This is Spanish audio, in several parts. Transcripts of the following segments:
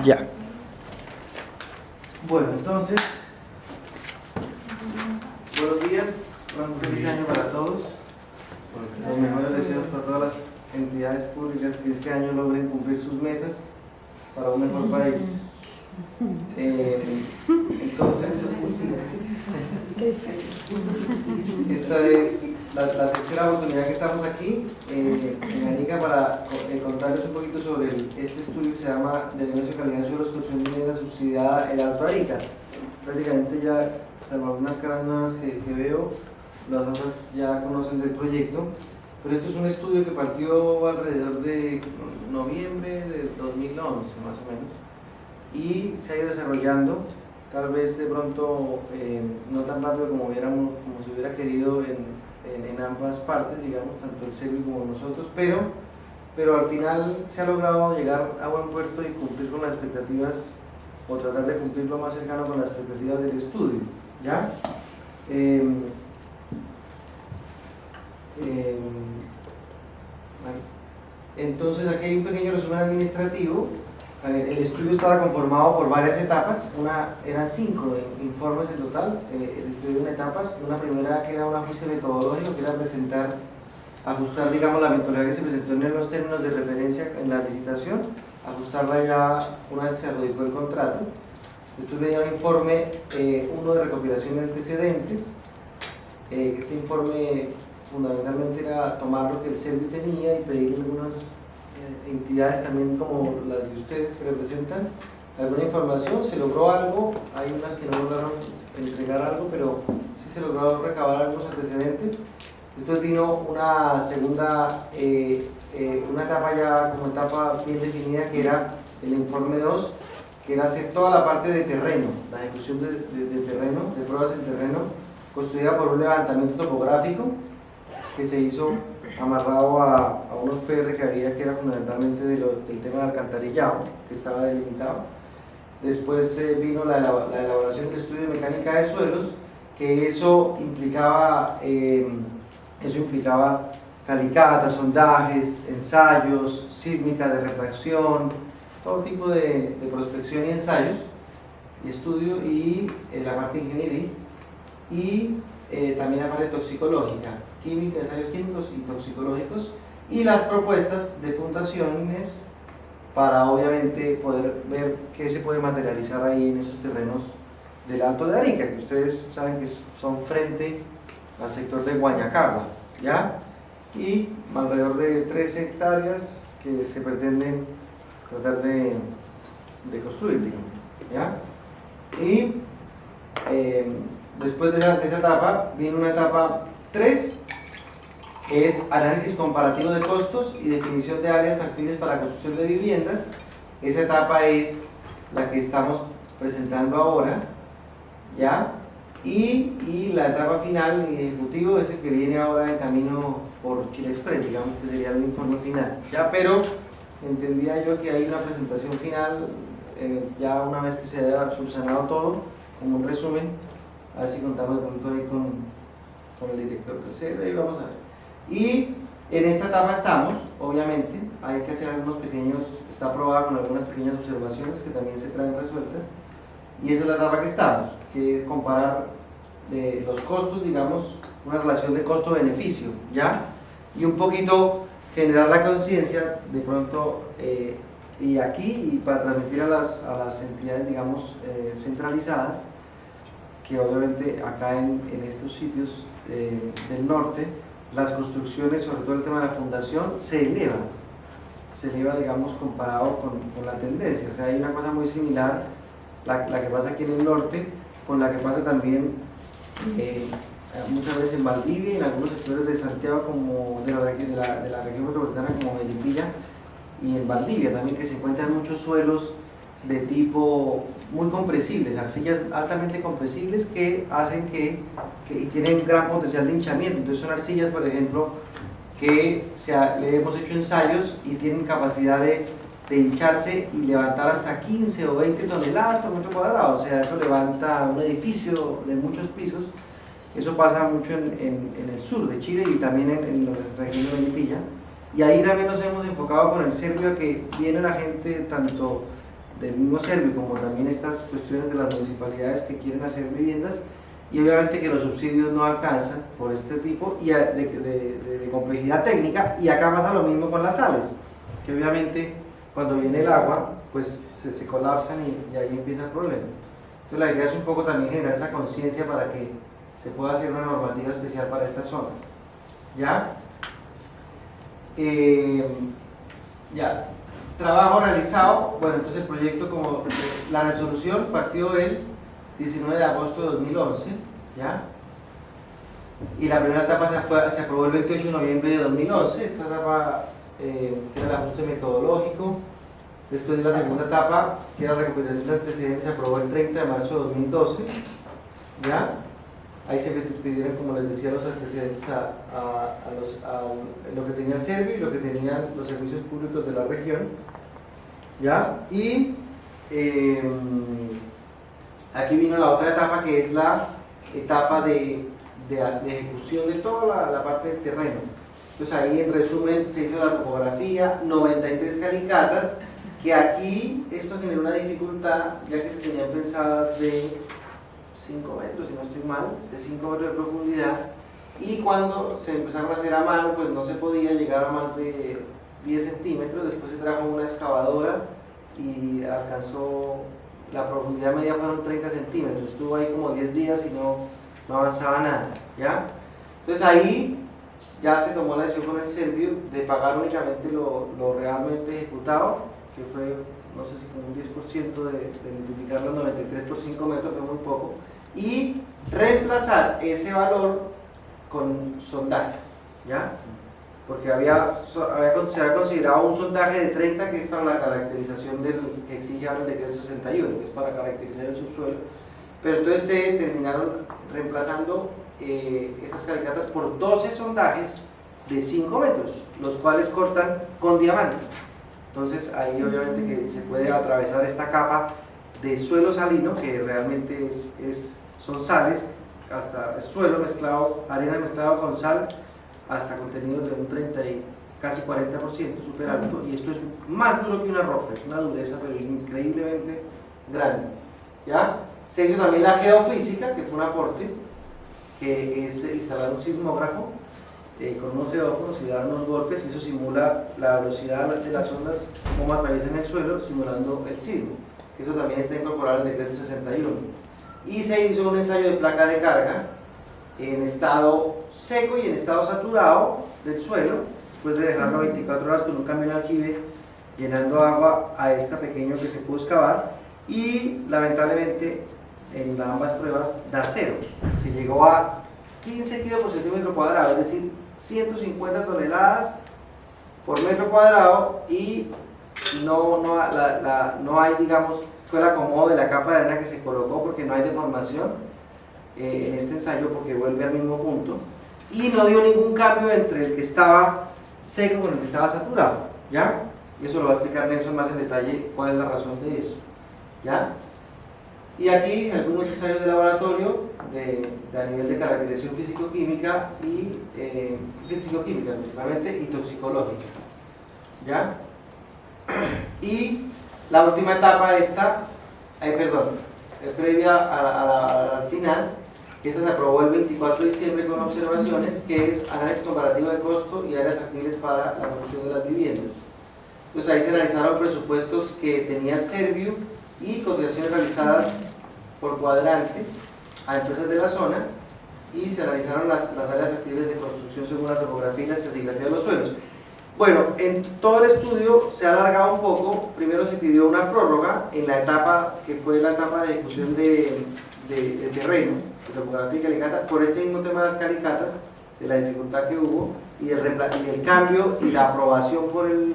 Ya. Bueno, entonces, buenos días, un feliz año para todos. Los mejores deseos para todas las entidades públicas que este año logren cumplir sus metas para un mejor país. Entonces, esta es la tercera oportunidad que estamos aquí en Arica para contarles un poquito sobre este estudio que se llama de negocio de calidad de suelos, construcción de vivienda subsidiada el Alto Arica. Prácticamente ya, salvo algunas caras nuevas que veo, las otras ya conocen del proyecto, pero esto es un estudio que partió alrededor de noviembre de 2011 más o menos y se ha ido desarrollando, tal vez de pronto no tan rápido como se hubiera querido en ambas partes, digamos, tanto el CEBI como nosotros, pero al final se ha logrado llegar a buen puerto y cumplir con las expectativas, o tratar de cumplir lo más cercano con las expectativas del estudio, ¿ya? Entonces aquí hay un pequeño resumen administrativo. El estudio estaba conformado por varias etapas, eran 5 informes en total, el estudio en etapas. Una primera que era un ajuste metodológico, que era ajustar, digamos, la metodología que se presentó en los términos de referencia en la licitación, ajustarla ya una vez que se adjudicó el contrato. Después venía un informe, uno de recopilación de antecedentes. Este informe fundamentalmente era tomar lo que el CEBI tenía y pedirle algunas entidades también como las de ustedes que representan alguna información. Se logró algo, hay unas que no lograron entregar algo, pero sí se logró recabar algunos antecedentes. Después vino una segunda, una etapa ya como etapa bien definida, que era el informe 2, que era hacer toda la parte de terreno, la ejecución de terreno, de pruebas en terreno, construida por un levantamiento topográfico que se hizo amarrado a unos PR que había, que era fundamentalmente del tema de alcantarillado, que estaba delimitado. Después vino la elaboración del estudio de mecánica de suelos, que eso implicaba calicatas, sondajes, ensayos, sísmica de refracción, todo tipo de prospección y ensayos y estudio, y la parte de ingeniería, y también la parte toxicológica, química, ensayos químicos y toxicológicos, y las propuestas de fundaciones para obviamente poder ver qué se puede materializar ahí en esos terrenos del Alto de Arica, que ustedes saben que son frente al sector de Guañacagua, ¿ya? Y alrededor de 13 hectáreas que se pretenden tratar de construir, digamos, ¿ya? Y después de esa etapa viene una etapa 3, que es análisis comparativo de costos y definición de áreas factibles para construcción de viviendas. Esa etapa es la que estamos presentando ahora, ¿ya? Y la etapa final y ejecutivo es el que viene ahora en camino por Chile Express, digamos que sería el informe final, ¿ya? Pero entendía yo que hay una presentación final, ya una vez que se haya subsanado todo, como un resumen, a ver si contamos de pronto ahí con el director del CEDRE, y vamos a ver. Y en esta etapa estamos, obviamente, hay que hacer algunos pequeños, está aprobada con algunas pequeñas observaciones que también se traen resueltas, y esa es la etapa que estamos, que es comparar los costos, digamos, una relación de costo-beneficio, ¿ya? Y un poquito generar la conciencia, de pronto, y aquí, y para transmitir a las entidades, digamos, centralizadas, que obviamente acá en estos sitios del norte, las construcciones, sobre todo el tema de la fundación, se eleva, digamos, comparado con la tendencia. O sea, hay una cosa muy similar, la que pasa aquí en el norte, con la que pasa también muchas veces en Valdivia y en algunos sectores de Santiago, como de la región metropolitana, como Melipilla, y en Valdivia también, que se encuentran muchos suelos de tipo muy compresibles, arcillas altamente compresibles que hacen y tienen gran potencial de hinchamiento. Entonces son arcillas, por ejemplo, que le hemos hecho ensayos y tienen capacidad de hincharse y levantar hasta 15 o 20 toneladas por metro cuadrado. O sea, eso levanta un edificio de muchos pisos. Eso pasa mucho en el sur de Chile y también en la región de Melipilla. Y ahí también nos hemos enfocado con el CERVIO, a que viene la gente tanto del mismo Servio, como también estas cuestiones de las municipalidades que quieren hacer viviendas, y obviamente que los subsidios no alcanzan por este tipo y de complejidad técnica. Y acá pasa lo mismo con las sales, que obviamente cuando viene el agua pues se colapsan y ahí empieza el problema. Entonces la idea es un poco también generar esa conciencia para que se pueda hacer una normativa especial para estas zonas. ¿Ya? Ya. Trabajo realizado. Bueno, entonces el proyecto, como la resolución partió del 19 de agosto de 2011, ¿ya? Y la primera etapa se aprobó el 28 de noviembre de 2011. Esta etapa era el ajuste metodológico. Después de la segunda etapa, que era la recuperación de antecedentes, se aprobó el 30 de marzo de 2012, ¿ya? Ahí se pidieron, como les decía, los antecedentes a lo que tenía el Servio y lo que tenían los servicios públicos de la región, ¿ya? Y aquí vino la otra etapa, que es la etapa de ejecución de toda la parte del terreno. Entonces ahí, en resumen, se hizo la topografía, 93 calicatas, que aquí esto generó una dificultad, ya que se tenían pensadas de 5 metros, si no estoy mal, de 5 metros de profundidad, y cuando se empezaron a hacer a mano, pues no se podía llegar a más de 10 centímetros. Después se trajo una excavadora y alcanzó, la profundidad media fueron 30 centímetros, estuvo ahí como 10 días y no avanzaba nada, ¿ya? Entonces ahí ya se tomó la decisión con el Servio de pagar únicamente lo realmente ejecutado, que fue, no sé si como un 10% de multiplicar los 93 por 5 metros, fue muy poco, y reemplazar ese valor con sondajes, ¿ya? Porque se había considerado un sondaje de 30, que es para la caracterización que exige ahora el decreto 61, que es para caracterizar el subsuelo, pero entonces se terminaron reemplazando esas calicatas por 12 sondajes de 5 metros, los cuales cortan con diamante. Entonces ahí obviamente que se puede atravesar esta capa de suelo salino, que realmente son sales, hasta suelo mezclado, arena mezclado con sal, hasta contenidos de un 30 y casi 40%, súper alto, y esto es más duro que una roca, es una dureza pero increíblemente grande, ¿ya? Se hizo también la geofísica, que fue un aporte, que es instalar un sismógrafo con unos geófonos y dar unos golpes, y eso simula la velocidad de las ondas, cómo atraviesan el suelo, simulando el sismo. Eso también está incorporado en el decreto 61. Y se hizo un ensayo de placa de carga en estado seco y en estado saturado del suelo, después de dejarlo 24 horas con un camión aljibe llenando agua a esta pequeño que se pudo excavar, y lamentablemente en ambas pruebas da cero. Se llegó a 15 kilos por centímetro cuadrado, es decir, 150 toneladas por metro cuadrado, y no hay, digamos, fue el acomodo de la capa de arena que se colocó, porque no hay deformación en este ensayo, porque vuelve al mismo punto, y no dio ningún cambio entre el que estaba seco con el que estaba saturado, ¿ya? Y eso lo va a explicar Nelson más en detalle cuál es la razón de eso, ¿ya? Y aquí algunos ensayos de laboratorio a nivel de caracterización físico-química físico-química principalmente, y toxicológica, ¿ya? Y la última etapa previa al final, que esta se aprobó el 24 de diciembre con observaciones, que es análisis comparativo de costo y áreas factibles para la construcción de las viviendas. Entonces ahí se analizaron presupuestos que tenía el Servio y cotizaciones realizadas por cuadrante a empresas de la zona, y se analizaron las áreas factibles de construcción según la topografía y la estratigrafía de los suelos. Bueno, en todo el estudio se ha alargado un poco. Primero se pidió una prórroga en la etapa que fue la etapa de ejecución de terreno, de topografía y calicata, por este mismo tema de las calicatas, de la dificultad que hubo, y el cambio y la aprobación por el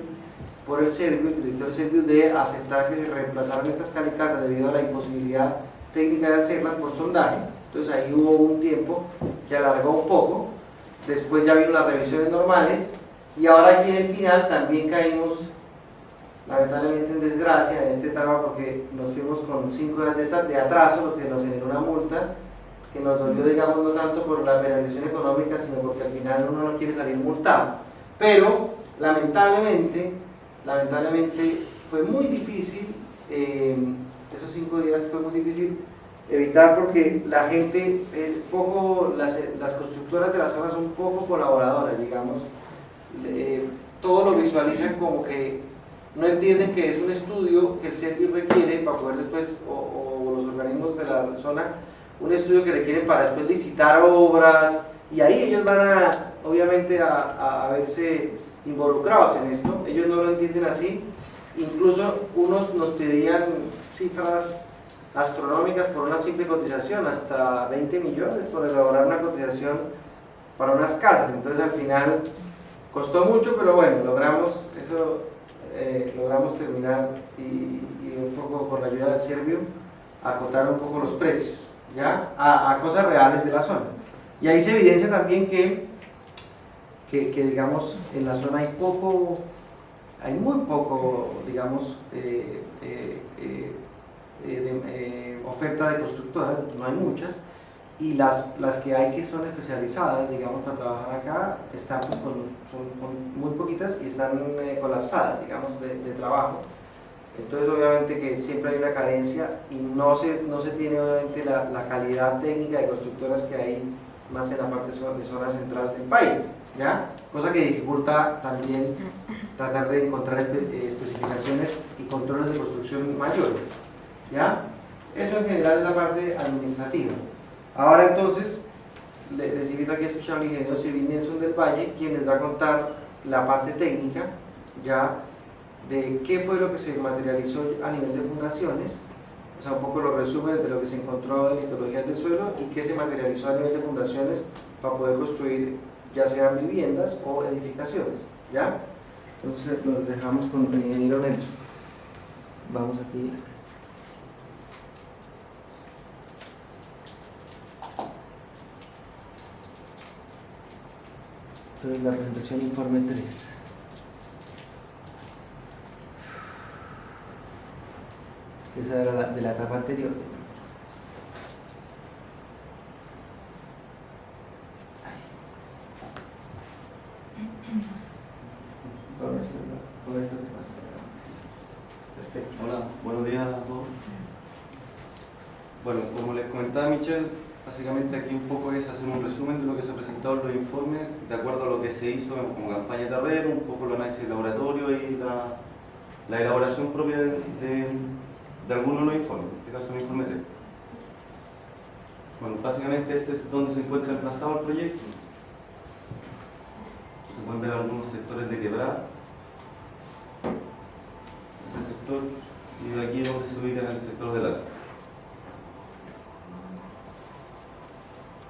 Servio, el director del Servio, de aceptar que se reemplazaran estas calicatas debido a la imposibilidad técnica de hacerlas por sondaje. Entonces ahí hubo un tiempo que alargó un poco. Después ya vino las revisiones normales, y ahora aquí en el final también caímos lamentablemente en desgracia en esta etapa, porque nos fuimos con 5 días de atraso, lo que nos generó una multa que nos dolió, digamos, no tanto por la penalización económica, sino porque al final uno no quiere salir multado. Pero lamentablemente fue muy difícil esos 5 días fue muy difícil evitar porque la gente, las constructoras de la zona son poco colaboradoras, digamos, todo lo visualizan como que no entienden que es un estudio que el Servio requiere para poder después, o los organismos de la zona, un estudio que requieren para después licitar obras, y ahí ellos van obviamente a verse involucrados en esto. Ellos no lo entienden así, incluso unos nos pedían cifras astronómicas por una simple cotización, hasta 20 millones por elaborar una cotización para unas casas. Entonces al final costó mucho, pero bueno, logramos eso, logramos terminar y un poco con la ayuda del Servio acotar un poco los precios, ¿ya? A cosas reales de la zona. Y ahí se evidencia también que digamos en la zona hay muy poco, digamos, oferta de constructoras, no hay muchas, y las que hay que son especializadas, digamos, para trabajar acá, están pues, son muy poquitas y están colapsadas, digamos, de trabajo. Entonces obviamente que siempre hay una carencia y no se tiene obviamente la calidad técnica de constructoras que hay más en la parte de zona central del país, ¿ya? Cosa que dificulta también tratar de encontrar especificaciones y controles de construcción mayores, ¿ya? Eso en general es la parte administrativa. Ahora entonces, les invito aquí a escuchar al ingeniero civil Nelson del Valle, quien les va a contar la parte técnica, ya, de qué fue lo que se materializó a nivel de fundaciones, o sea, un poco los resúmenes de lo que se encontró en litologías del suelo y qué se materializó a nivel de fundaciones para poder construir ya sean viviendas o edificaciones, ¿ya? Entonces los dejamos con el ingeniero Nelson. Vamos aquí. Entonces la presentación informe 3. Esa era de la etapa anterior. Perfecto. Hola, buenos días a todos. Bueno, como les comentaba Michelle, básicamente aquí un poco es hacer un resumen de lo que se ha presentado en los informes, de acuerdo a lo que se hizo como campaña de terreno, un poco el análisis de laboratorio y la elaboración propia de algunos de los informes, en este caso el informe 3. Bueno, básicamente este es donde se encuentra emplazado el proyecto. Se pueden ver algunos sectores de quebrada. Este sector, y de aquí es donde se ubica el sector del alto.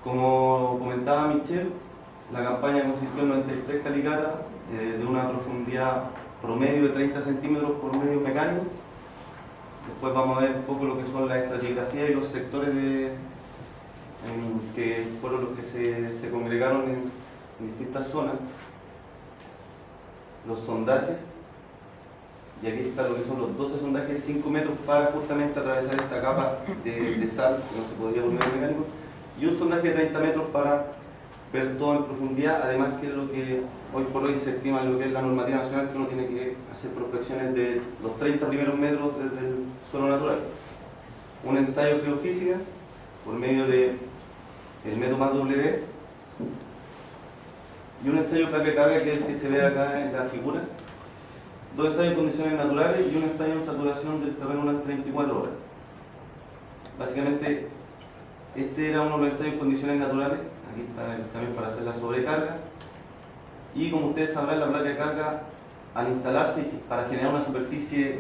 Como comentaba Michelle, la campaña consistió en 93 calicatas de una profundidad promedio de 30 centímetros por medio mecánico. Después vamos a ver un poco lo que son las estratigrafías y los sectores que fueron los que se congregaron en distintas zonas. Los sondajes, y aquí está lo que son los 12 sondajes de 5 metros para justamente atravesar esta capa de sal que no se podía por medio mecánico, y un sondaje de 30 metros para ver todo en profundidad, además que es lo que hoy por hoy se estima en lo que es la normativa nacional, que uno tiene que hacer prospecciones de los 30 primeros metros desde el suelo natural. Un ensayo geofísica por medio del método más W, y un ensayo placa-carga, que es el que se ve acá en la figura. 2 ensayos en condiciones naturales y un ensayo en saturación del terreno unas 34 horas. Básicamente, este era uno de los ensayos en condiciones naturales. Aquí está el cambio para hacer la sobrecarga. Y como ustedes sabrán, la placa de carga, al instalarse para generar una superficie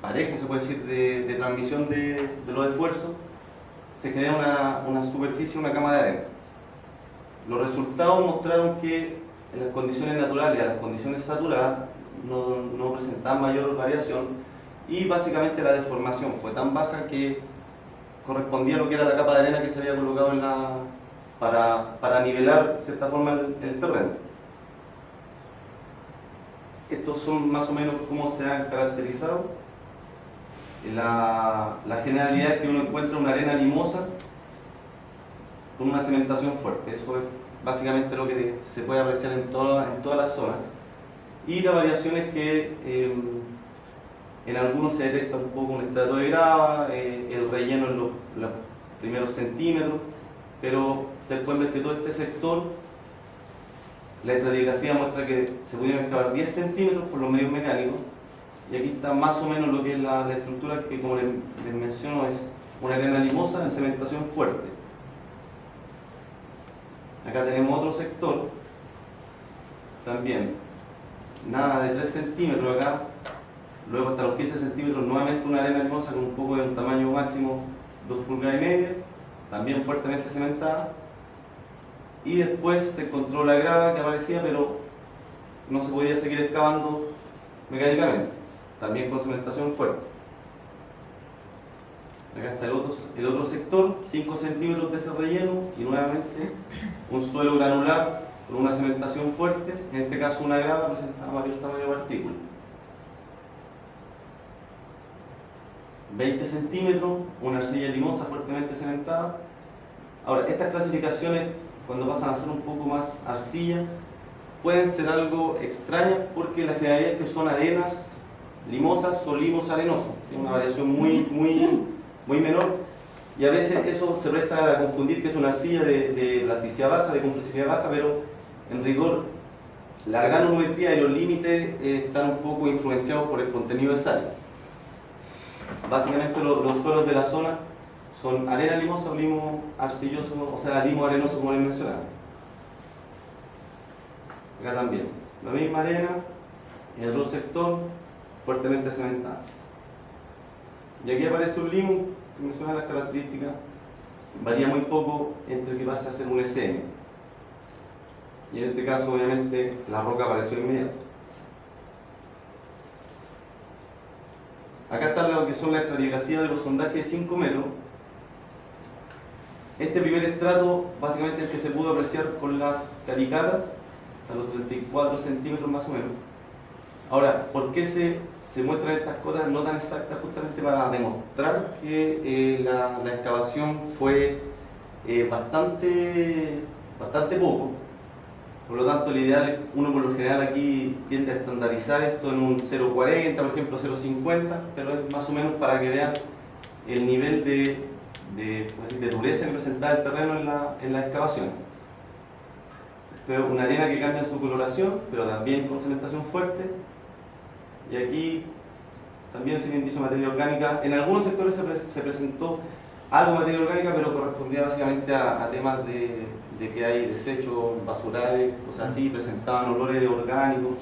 pareja, se puede decir, de transmisión de los esfuerzos, se genera una superficie, una cama de arena. Los resultados mostraron que en las condiciones naturales, a las condiciones saturadas, no presentaban mayor variación, y básicamente la deformación fue tan baja que correspondía a lo que era la capa de arena que se había colocado para nivelar de cierta forma el terreno. Estos son más o menos cómo se han caracterizado. La generalidad es que uno encuentra una arena limosa con una cementación fuerte. Eso es básicamente lo que se puede apreciar en todas las zonas. Y la variación es que En algunos se detecta un poco un estrato de grava, el relleno en los primeros centímetros, pero ustedes pueden ver que todo este sector, la estratigrafía muestra que se pudieron excavar 10 centímetros por los medios mecánicos, y aquí está más o menos lo que es la estructura, que como les menciono es una arena limosa en cementación fuerte. Acá tenemos otro sector, también, nada de 3 centímetros acá, luego hasta los 15 centímetros nuevamente una arena limosa con un poco de un tamaño máximo 2,5 pulgadas, también fuertemente cementada, y después se encontró la grava que aparecía, pero no se podía seguir excavando mecánicamente, también con cementación fuerte. Acá está el otro sector, 5 centímetros de ese relleno, y nuevamente un suelo granular con una cementación fuerte, en este caso una grava presenta mayor tamaño de partícula. 20 centímetros, una arcilla limosa fuertemente cementada. Ahora, estas clasificaciones, cuando pasan a ser un poco más arcilla, pueden ser algo extrañas porque la generalidad es que son arenas limosas o limos arenosos, tiene una variación muy menor, y a veces eso se presta a confundir que es una arcilla de plasticidad baja, de compresividad baja, pero en rigor la organometría y los límites están un poco influenciados por el contenido de sal. Básicamente los suelos de la zona son arena limosa o limo arcilloso, o sea, limo arenoso como les mencionaba. Acá también, la misma arena, en otro sector, fuertemente cementada. Y aquí aparece un limo, que menciona las características, varía muy poco entre que pase a ser un SM. Y en este caso, obviamente, la roca apareció inmediato. Acá está lo que son las estratigrafías de los sondajes de 5 metros. Este primer estrato, básicamente el que se pudo apreciar con las calicatas, hasta los 34 centímetros más o menos. Ahora, ¿por qué se muestran estas cotas no tan exactas? Justamente para demostrar que la excavación fue bastante poco. Por lo tanto, el ideal, uno por lo general aquí tiende a estandarizar esto en un 0,40, por ejemplo 0,50, pero es más o menos para que vean el nivel de dureza que presentaba el terreno en la excavación. Pero una arena que cambia su coloración, pero también con cementación fuerte. Y aquí también sin indicio de materia orgánica. En algunos sectores se presentó algo de materia orgánica, pero correspondía básicamente a temas de que hay desechos basurales, cosas así, presentaban olores orgánicos.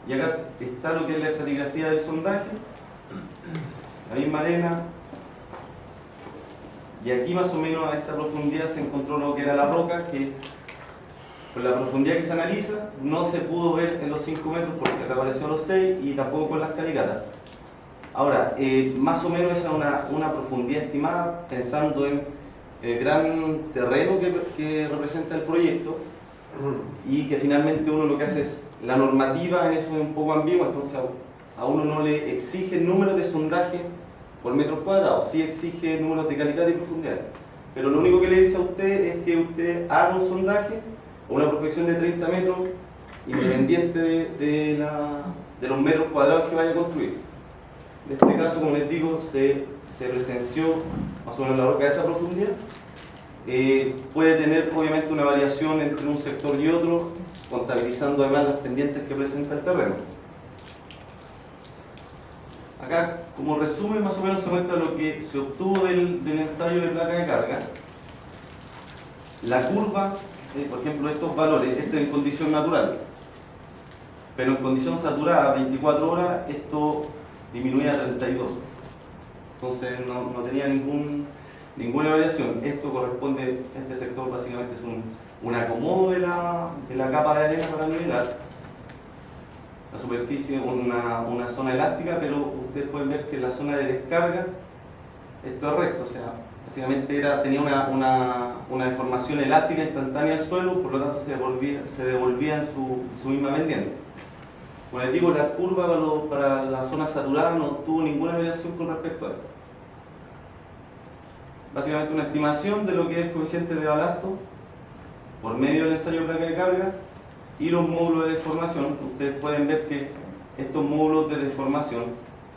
Y acá está lo que es la estratigrafía del sondaje, la misma arena. Y aquí más o menos a esta profundidad se encontró lo que era la roca, que con la profundidad que se analiza no se pudo ver en los 5 metros porque reapareció a los 6 y tampoco con las calicatas. Ahora, más o menos esa es una profundidad estimada pensando en el gran terreno que representa el proyecto, y que finalmente uno lo que hace es, la normativa en eso es un poco ambigua, entonces a uno no le exige números de sondaje por metros cuadrados, sí exige números de calicata y profundidad, pero lo único que le dice a usted es que usted haga un sondaje o una prospección de 30 metros independiente de los metros cuadrados que vaya a construir. En este caso, como les digo, se presenció más o menos la roca de esa profundidad. Puede tener obviamente una variación entre un sector y otro, contabilizando además las pendientes que presenta el terreno. Acá, como resumen, más o menos se muestra lo que se obtuvo del ensayo de placa de carga. La curva, por ejemplo, estos valores, este en condición natural, pero en condición saturada, 24 horas, esto disminuía a 32. Entonces no tenía ninguna variación. Esto corresponde, este sector básicamente es un acomodo de la capa de arena para nivelar. La superficie, una zona elástica, pero ustedes pueden ver que la zona de descarga, esto es recto, o sea, básicamente tenía una deformación elástica instantánea al suelo, por lo tanto se devolvía en su misma pendiente. Como les digo, la curva para la zona saturada no tuvo ninguna variación con respecto a esto. Básicamente una estimación de lo que es el coeficiente de balasto por medio del ensayo de placa de carga y los módulos de deformación. Ustedes pueden ver que estos módulos de deformación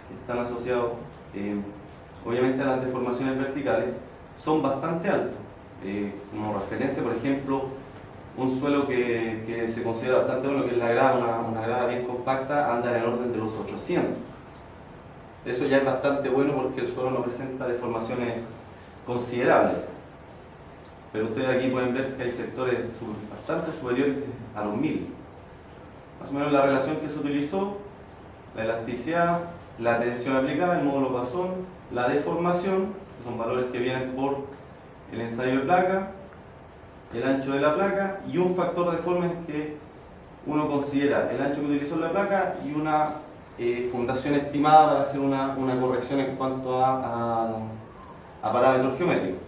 que están asociados obviamente a las deformaciones verticales son bastante altos. Como referencia, por ejemplo, un suelo que se considera bastante bueno, que es la grava, una grava bien compacta, anda en el orden de los 800. Eso ya es bastante bueno porque el suelo no presenta deformaciones considerables. Pero ustedes aquí pueden ver que hay sectores bastante superiores a los 1000. Más o menos la relación que se utilizó: la elasticidad, la tensión aplicada, el módulo Poisson, la deformación, que son valores que vienen por el ensayo de placa, el ancho de la placa y un factor deforme que uno considera el ancho que utilizó la placa y una fundación estimada para hacer una corrección en cuanto a parámetros geométricos.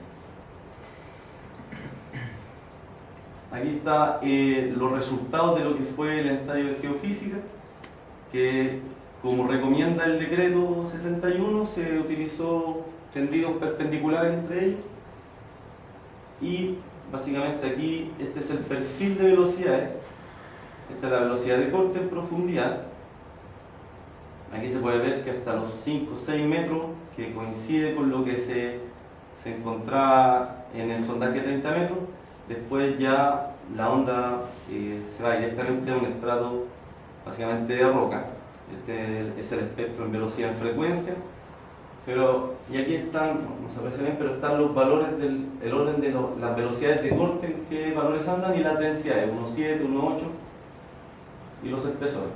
Aquí está los resultados de lo que fue el ensayo de geofísica, que como recomienda el decreto 61 se utilizó tendidos perpendiculares entre ellos, y básicamente aquí este es el perfil de velocidades. Esta es la velocidad de corte en profundidad. Aquí se puede ver que hasta los 5 o 6 metros, que coincide con lo que se encontraba en el sondaje de 30 metros. Después ya la onda se va directamente a un estrato básicamente de roca. Este es el espectro en velocidad en frecuencia. Y aquí están, no se aprecia bien, pero están los valores del orden de las velocidades de corte, en qué valores andan, y las densidades, 1.7, 1.8, y los espesores.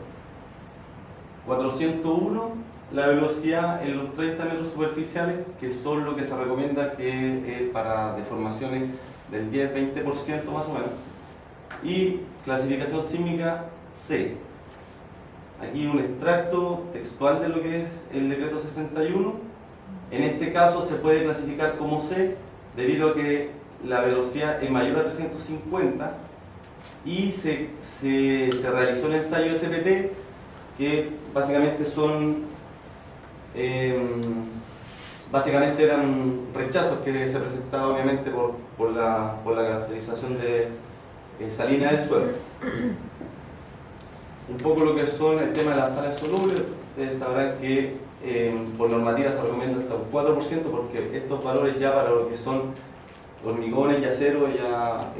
401, la velocidad en los 30 metros superficiales, que son lo que se recomienda que para deformaciones del 10-20% más o menos. Y clasificación sísmica C. Aquí un extracto textual de lo que es el decreto 61. En este caso se puede clasificar como C debido a que la velocidad es mayor a 350 y se realizó el ensayo SPT, que básicamente eran rechazos que se presentaban obviamente por la caracterización de salina del suelo. Un poco lo que son el tema de las sales solubles, ustedes sabrán que por normativa se recomienda hasta un 4%, porque estos valores ya para lo que son hormigones y acero ya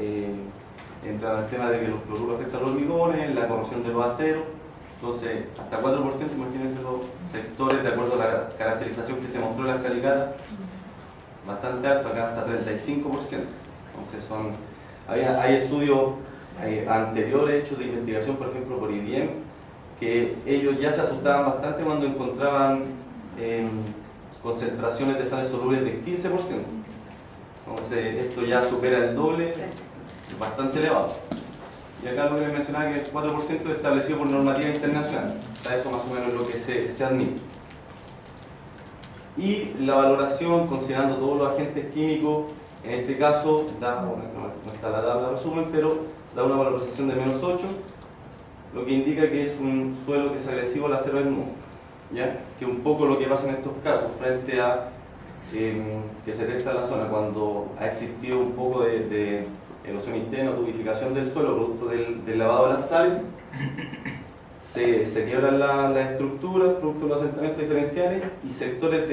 entran al tema de que los cloruros afectan a los hormigones, la corrosión de los aceros. Entonces, hasta 4%, imagínense los sectores de acuerdo a la caracterización que se mostró en las calicadas, bastante alto, acá hasta 35%. Entonces hay estudios anteriores hechos de investigación, por ejemplo por IDM, que ellos ya se asustaban bastante cuando encontraban concentraciones de sales solubles del 15%. Entonces esto ya supera el doble, es bastante elevado. Y acá lo que mencionaba que el 4% es establecido por normativa internacional. Está eso más o menos lo que se admite. Y la valoración, considerando todos los agentes químicos, en este caso, no está la tabla de resumen, pero da una valorización de -8, lo que indica que es un suelo que es agresivo al acero desnudo. ¿Ya? Que un poco lo que pasa en estos casos, frente a que se detecta en la zona, cuando ha existido un poco de erosión interna o tubificación del suelo producto del lavado de las sales, se quiebran las estructuras producto de los asentamientos diferenciales, y sectores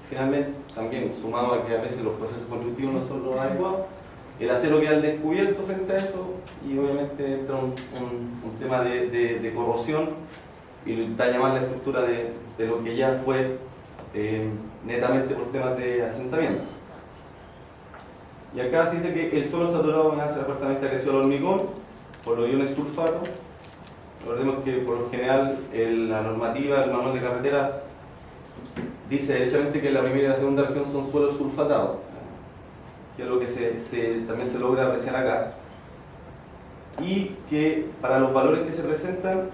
finalmente, también sumado a que a veces los procesos constructivos no son los adecuados, el acero queda al descubierto frente a eso, y obviamente entra un tema de corrosión y daña más la estructura de lo que ya fue netamente por temas de asentamiento. Y acá se dice que el suelo saturado nace fuertemente agresivo al hormigón por los iones sulfato. Recordemos que por lo general la normativa, el manual de carretera, dice derechamente que la primera y la segunda región son suelos sulfatados, que es lo que también se logra apreciar acá. Y que para los valores que se presentan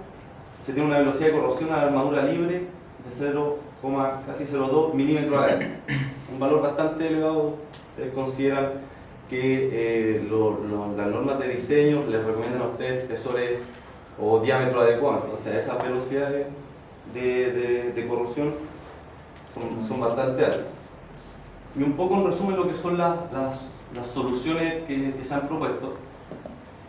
se tiene una velocidad de corrosión a la armadura libre de 0,02 milímetros al año. Un valor bastante elevado. Ustedes consideran que las normas de diseño les recomiendan a ustedes espesores o diámetro adecuado. Entonces esas velocidades de corrosión son bastante altas. Y un poco en resumen lo que son las soluciones que se han propuesto.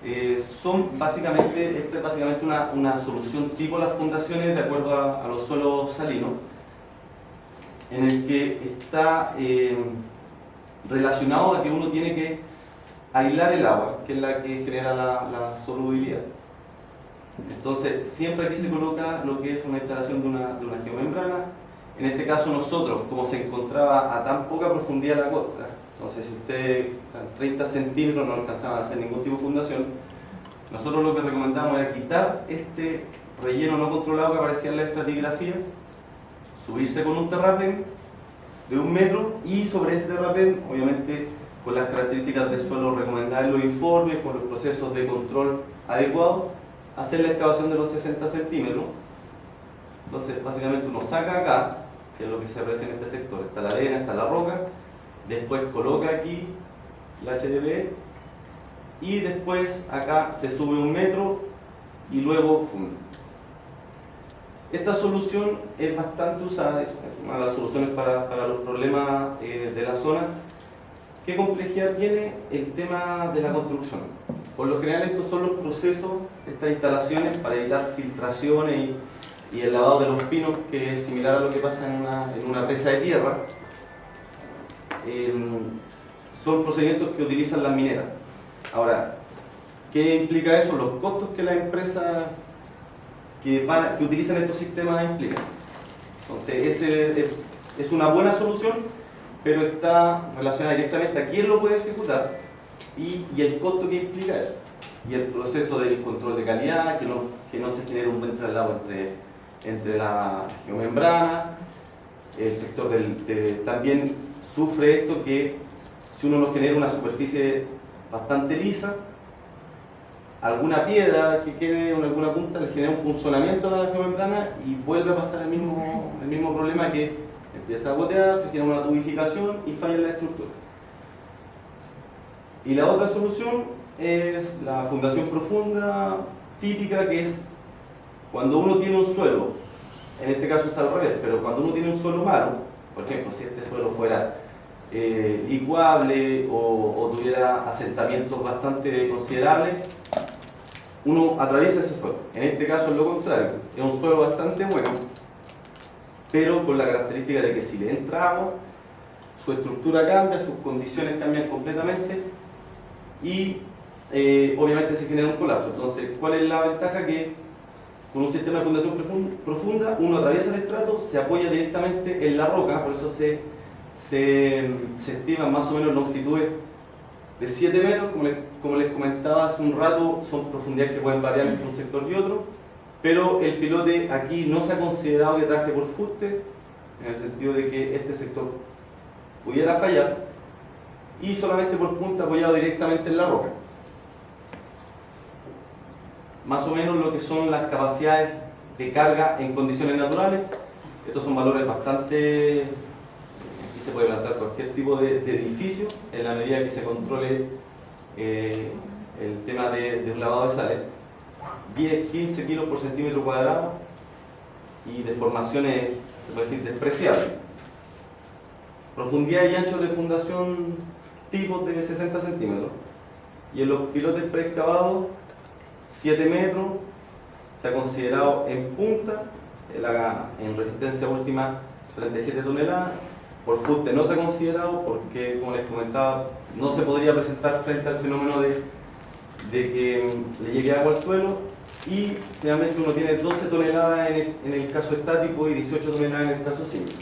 Esta es básicamente una solución tipo las fundaciones de acuerdo a los suelos salinos, en el que está relacionado a que uno tiene que aislar el agua, que es la que genera la solubilidad. Entonces, siempre aquí se coloca lo que es una instalación de una geomembrana. En este caso nosotros, como se encontraba a tan poca profundidad la costa, entonces si ustedes a 30 centímetros no alcanzaban a hacer ningún tipo de fundación, nosotros lo que recomendamos era quitar este relleno no controlado que aparecía en la estratigrafía, subirse con un terraplén de 1 metro y sobre ese terraplén, obviamente con las características del suelo recomendadas en los informes, con los procesos de control adecuados, hacer la excavación de los 60 centímetros. Entonces, básicamente uno saca acá, que es lo que se aprecia en este sector, está la arena, está la roca, después coloca aquí la HDPE y después acá se sube 1 metro y luego funde. Esta solución es bastante usada, es una de las soluciones para los problemas de la zona. ¿Qué complejidad tiene el tema de la construcción? Por lo general estos son los procesos, estas instalaciones para evitar filtraciones y el lavado de los pinos, que es similar a lo que pasa en una presa de tierra. Son procedimientos que utilizan las mineras. Ahora, ¿qué implica eso? Los costos que las empresas que utilizan estos sistemas implican. Entonces, es una buena solución, pero está relacionada directamente a quién lo puede ejecutar y el costo que implica eso. Y el proceso del control de calidad, que no se genere un buen traslado entre la geomembrana. El sector también sufre esto, que si uno no genera una superficie bastante lisa, alguna piedra que quede en alguna punta le genera un punzonamiento a la geomembrana y vuelve a pasar el mismo problema, que empieza a gotear, se genera una tubificación y falla la estructura. Y la otra solución es la fundación profunda típica, que es cuando uno tiene un suelo, en este caso es al revés, pero cuando uno tiene un suelo malo, por ejemplo, si este suelo fuera licuable o tuviera asentamientos bastante considerables, uno atraviesa ese suelo. En este caso es lo contrario, es un suelo bastante bueno, pero con la característica de que si le entra agua, su estructura cambia, sus condiciones cambian completamente y obviamente se genera un colapso. Entonces, ¿cuál es la ventaja? Que con un sistema de fundación profunda uno atraviesa el estrato, se apoya directamente en la roca, por eso se estiman más o menos longitudes de 7 metros, como les comentaba hace un rato, son profundidades que pueden variar entre un sector y otro, pero el pilote aquí no se ha considerado que trabaje por fuste, en el sentido de que este sector pudiera fallar, y solamente por punta apoyado directamente en la roca. Más o menos lo que son las capacidades de carga en condiciones naturales. Estos son valores bastante... Aquí se puede plantear cualquier tipo de edificio en la medida que se controle el tema de un lavado de sales. 10-15 kilos por centímetro cuadrado y deformaciones, se puede decir, despreciables. Profundidad y ancho de fundación tipos de 60 centímetros. Y en los pilotes preexcavados, 7 metros, se ha considerado en punta, en resistencia última 37 toneladas, por fuste no se ha considerado porque, como les comentaba, no se podría presentar frente al fenómeno de que le llegue agua al suelo, y finalmente uno tiene 12 toneladas en el caso estático y 18 toneladas en el caso simple.